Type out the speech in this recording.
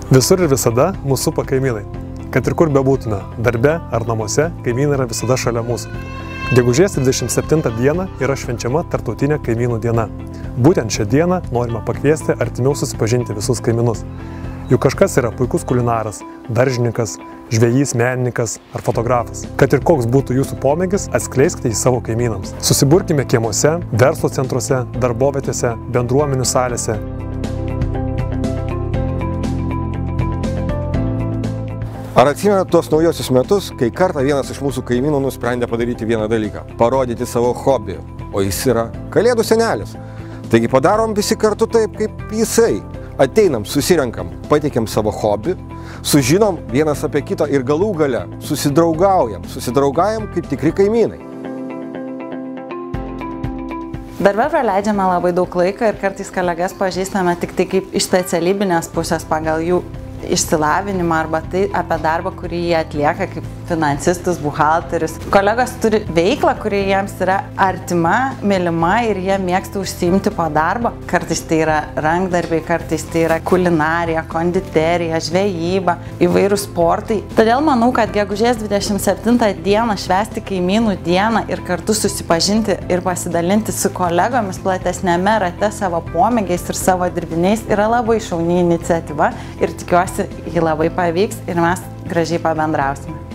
Visur ir visada mūsų supa kaimynai. Kad ir kur bebūtume, darbe ar namuose, kaimynai yra visada šalia mūsų. Gegužės 27 dieną yra švenčiama Tarptautinė kaimynų diena. Būtent šią dieną norime pakviesti artimiau susipažinti visus kaimynus. Juk kažkas yra puikus kulinaras, daržininkas, žvejys, menininkas ar fotografas. Kad ir koks būtų jūsų pomėgis, atskleiskite jį savo kaimynams. Susiburkime kiemuose, verslo centruose, darbovietėse, bendruomenių salėse. Ar atsimenat tuos naujosius metus, kai kartą vienas iš mūsų kaimynų nusprendė padaryti vieną dalyką – parodyti savo hobį, o jis yra Kalėdų senelis. Taigi padarom visi kartu taip, kaip jisai. Ateinam, susirenkam, pateikiam savo hobį, sužinom vienas apie kitą ir galų gale susidraugaujam kaip tikri kaimynai. Darbe praleidžiame labai daug laiko ir kartais kolegas pažįstame tik tai kaip iš specialybinės pusės pagal jų išsilavinimą arba tai apie darbą, kurį jie atlieka kaip finansistas, buhalteris. Kolegos turi veiklą, kuri jiems yra artima, mylima ir jie mėgsta užsiimti po darbo. Kartais tai yra rankdarbiai, kartais tai yra kulinarija, konditerija, žvejyba, įvairūs sportai. Todėl manau, kad gegužės 27 dieną švęsti kaimynų dieną ir kartu susipažinti ir pasidalinti su kolegomis platesnėme rate savo pomėgiais ir savo dirbiniais yra labai šauni iniciatyva ir tikiuosi, ji labai pavyks ir mes gražiai pabendrausime.